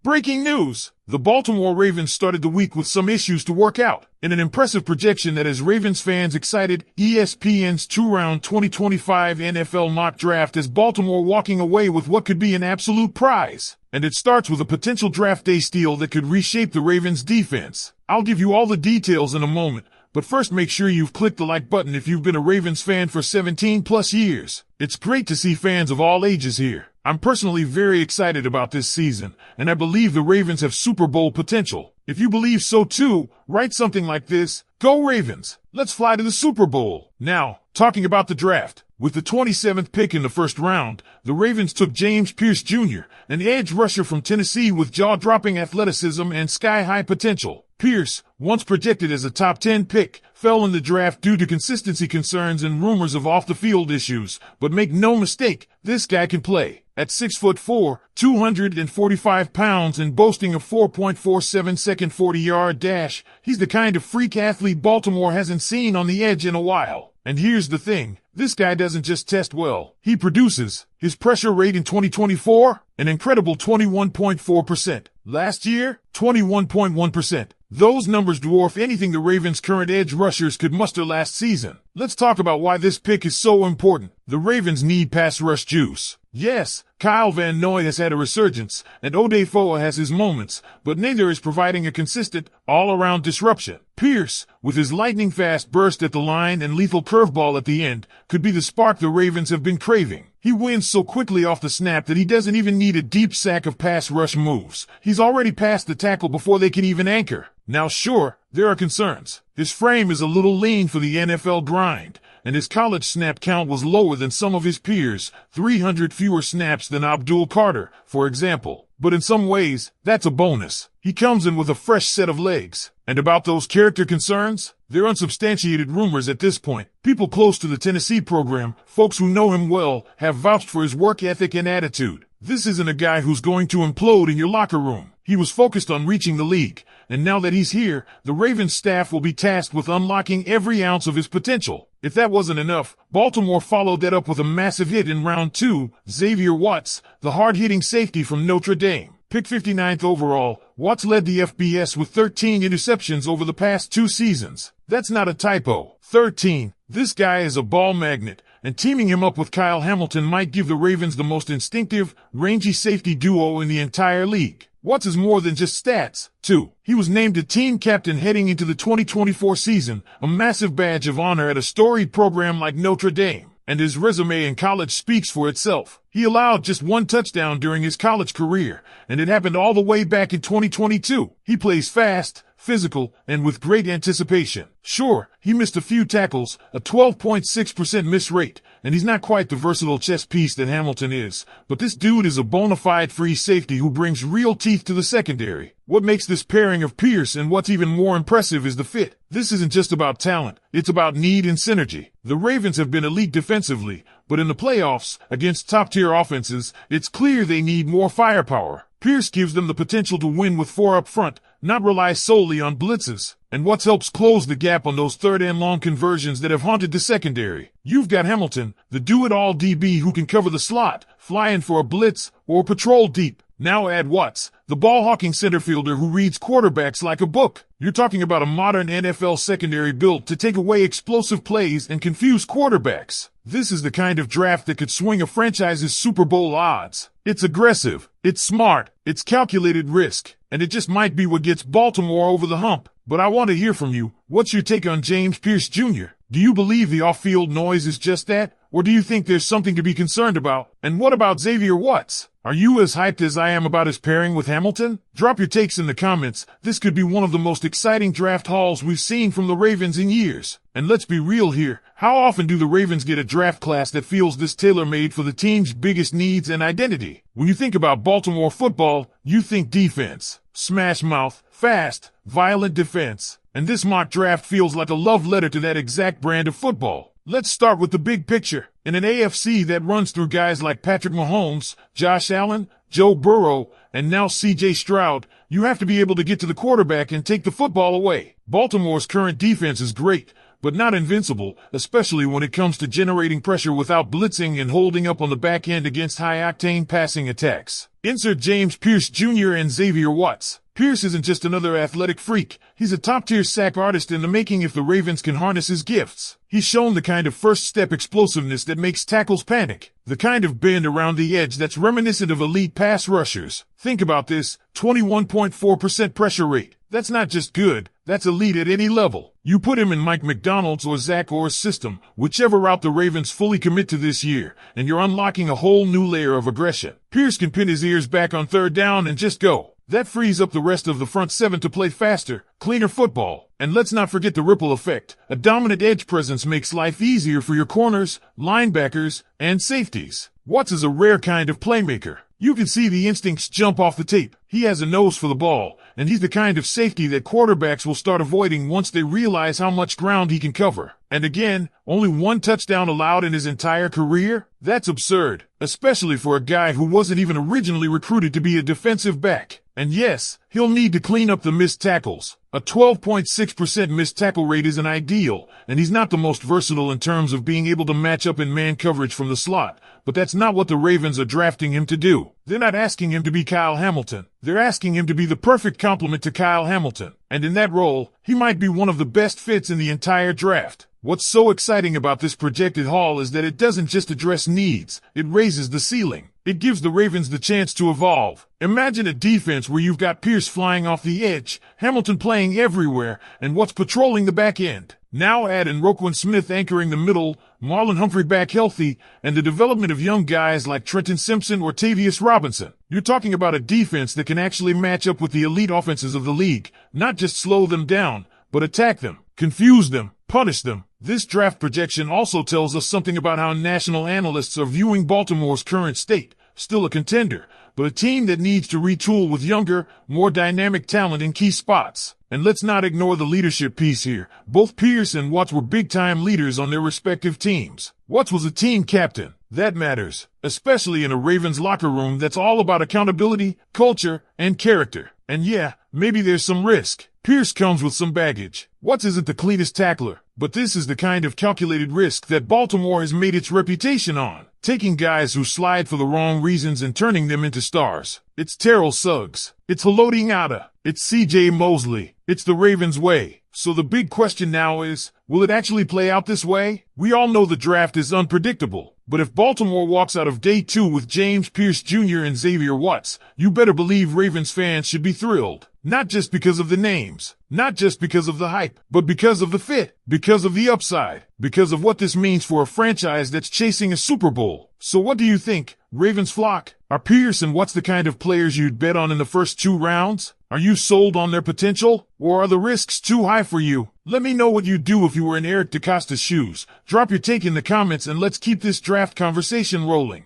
Breaking news! The Baltimore Ravens started the week with some issues to work out. In an impressive projection that has Ravens fans excited, ESPN's two-round 2025 NFL mock draft has Baltimore walking away with what could be an absolute prize. And it starts with a potential draft day steal that could reshape the Ravens' defense. I'll give you all the details in a moment, but first make sure you've clicked the like button if you've been a Ravens fan for 17 plus years. It's great to see fans of all ages here. I'm personally very excited about this season, and I believe the Ravens have Super Bowl potential. If you believe so too, write something like this: Go Ravens! Let's fly to the Super Bowl! Now, talking about the draft. With the 27th pick in the first round, the Ravens took James Pierce Jr., an edge rusher from Tennessee with jaw-dropping athleticism and sky-high potential. Pierce, once projected as a top 10 pick, fell in the draft due to consistency concerns and rumors of off-the-field issues, but make no mistake, this guy can play. At 6'4", 245 pounds and boasting a 4.47-second 40-yard dash, he's the kind of freak athlete Baltimore hasn't seen on the edge in a while. And here's the thing, this guy doesn't just test well, he produces. His pressure rate in 2024? An incredible 21.4%. Last year? 21.1%. Those numbers dwarf anything the Ravens' current edge rushers could muster last season. Let's talk about why this pick is so important. The Ravens need pass rush juice. Yes, Kyle Van Noy has had a resurgence, and Odafoa has his moments, but neither is providing a consistent, all-around disruption. Pierce, with his lightning-fast burst at the line and lethal curveball at the end, could be the spark the Ravens have been craving. He wins so quickly off the snap that he doesn't even need a deep sack of pass rush moves. He's already past the tackle before they can even anchor. Now sure, there are concerns. His frame is a little lean for the NFL grind, and his college snap count was lower than some of his peers, 300 fewer snaps than Abdul Carter, for example. But in some ways, that's a bonus. He comes in with a fresh set of legs. And about those character concerns? They're unsubstantiated rumors at this point. People close to the Tennessee program, folks who know him well, have vouched for his work ethic and attitude. This isn't a guy who's going to implode in your locker room. He was focused on reaching the league, and now that he's here, the Ravens staff will be tasked with unlocking every ounce of his potential. If that wasn't enough, Baltimore followed that up with a massive hit in round 2, Xavier, the hard-hitting safety from Notre Dame. Picked 59th overall, Watts led the FBS with 13 interceptions over the past 2 seasons. That's not a typo. 13. This guy is a ball magnet, and teaming him up with Kyle Hamilton might give the Ravens the most instinctive, rangy safety duo in the entire league. Watts is more than just stats, too. He was named a team captain heading into the 2024 season, a massive badge of honor at a storied program like Notre Dame. And his resume in college speaks for itself. He allowed just 1 touchdown during his college career, and it happened all the way back in 2022. He plays fast, physical, and with great anticipation. Sure, he missed a few tackles, a 12.6% miss rate, and he's not quite the versatile chess piece that Hamilton is, but this dude is a bona fide free safety who brings real teeth to the secondary. What makes this pairing of Pierce and what's even more impressive is the fit. This isn't just about talent, it's about need and synergy. The Ravens have been elite defensively, but in the playoffs, against top-tier offenses, it's clear they need more firepower. Pierce gives them the potential to win with 4 up front, not rely solely on blitzes. And what helps close the gap on those third-and-long conversions that have haunted the secondary? You've got Hamilton, the do-it-all DB who can cover the slot, fly in for a blitz, or patrol deep. Now add Watts, the ball-hawking center fielder who reads quarterbacks like a book. You're talking about a modern NFL secondary built to take away explosive plays and confuse quarterbacks. This is the kind of draft that could swing a franchise's Super Bowl odds. It's aggressive, it's smart, it's calculated risk, and it just might be what gets Baltimore over the hump. But I want to hear from you. What's your take on James Pierce Jr.? Do you believe the off-field noise is just that? Or do you think there's something to be concerned about? And what about Xavier Watts? Are you as hyped as I am about his pairing with Hamilton? Drop your takes in the comments. This could be one of the most exciting draft hauls we've seen from the Ravens in years. And let's be real here. How often do the Ravens get a draft class that feels this tailor-made for the team's biggest needs and identity? When you think about Baltimore football, you think defense. Smash mouth, fast, violent defense. And this mock draft feels like a love letter to that exact brand of football. Let's start with the big picture. In an AFC that runs through guys like Patrick Mahomes, Josh Allen, Joe Burrow, and now C.J. Stroud, you have to be able to get to the quarterback and take the football away. Baltimore's current defense is great, but not invincible, especially when it comes to generating pressure without blitzing and holding up on the back end against high-octane passing attacks. Insert James Pierce Jr. and Xavier Watts. Pierce isn't just another athletic freak. He's a top-tier sack artist in the making if the Ravens can harness his gifts. He's shown the kind of first-step explosiveness that makes tackles panic, the kind of bend around the edge that's reminiscent of elite pass rushers. Think about this, 21.4% pressure rate. That's not just good, that's elite at any level. You put him in Mike McDonald's or Zach Orr's system, whichever route the Ravens fully commit to this year, and you're unlocking a whole new layer of aggression. Pierce can pin his ears back on third down and just go. That frees up the rest of the front seven to play faster, cleaner football. And let's not forget the ripple effect. A dominant edge presence makes life easier for your corners, linebackers, and safeties. Watts is a rare kind of playmaker. You can see the instincts jump off the tape. He has a nose for the ball, and he's the kind of safety that quarterbacks will start avoiding once they realize how much ground he can cover. And again, only one touchdown allowed in his entire career? That's absurd, especially for a guy who wasn't even originally recruited to be a defensive back. And yes, he'll need to clean up the missed tackles. A 12.6% missed tackle rate isn't ideal, and he's not the most versatile in terms of being able to match up in man coverage from the slot, but that's not what the Ravens are drafting him to do. They're not asking him to be Kyle Hamilton. They're asking him to be the perfect complement to Kyle Hamilton. And in that role, he might be one of the best fits in the entire draft. What's so exciting about this projected haul is that it doesn't just address needs, it raises the ceiling. It gives the Ravens the chance to evolve. Imagine a defense where you've got Pierce flying off the edge, Hamilton playing everywhere, and Watts patrolling the back end. Now add in Roquan Smith anchoring the middle, Marlon Humphrey back healthy, and the development of young guys like Trenton Simpson or Tavius Robinson. You're talking about a defense that can actually match up with the elite offenses of the league, not just slow them down, but attack them, confuse them, punish them. This draft projection also tells us something about how national analysts are viewing Baltimore's current state. Still a contender, but a team that needs to retool with younger, more dynamic talent in key spots. And let's not ignore the leadership piece here. Both Pierce and Watts were big-time leaders on their respective teams. Watts was a team captain. That matters, especially in a Ravens locker room that's all about accountability, culture, and character. And yeah, maybe there's some risk. Pierce comes with some baggage. Watts isn't the cleanest tackler, but this is the kind of calculated risk that Baltimore has made its reputation on. Taking guys who slide for the wrong reasons and turning them into stars. It's Terrell Suggs. It's Haloti Ngata. It's C.J. Mosley. It's the Ravens way. So the big question now is, will it actually play out this way? We all know the draft is unpredictable. But if Baltimore walks out of day 2 with James Pierce Jr. and Xavier Watts, you better believe Ravens fans should be thrilled. Not just because of the names, not just because of the hype, but because of the fit, because of the upside, because of what this means for a franchise that's chasing a Super Bowl. So what do you think, Ravens flock? Are Pierce and Watts the kind of players you'd bet on in the first 2 rounds? Are you sold on their potential? Or are the risks too high for you? Let me know what you'd do if you were in Eric DeCosta's shoes. Drop your take in the comments and let's keep this draft conversation rolling.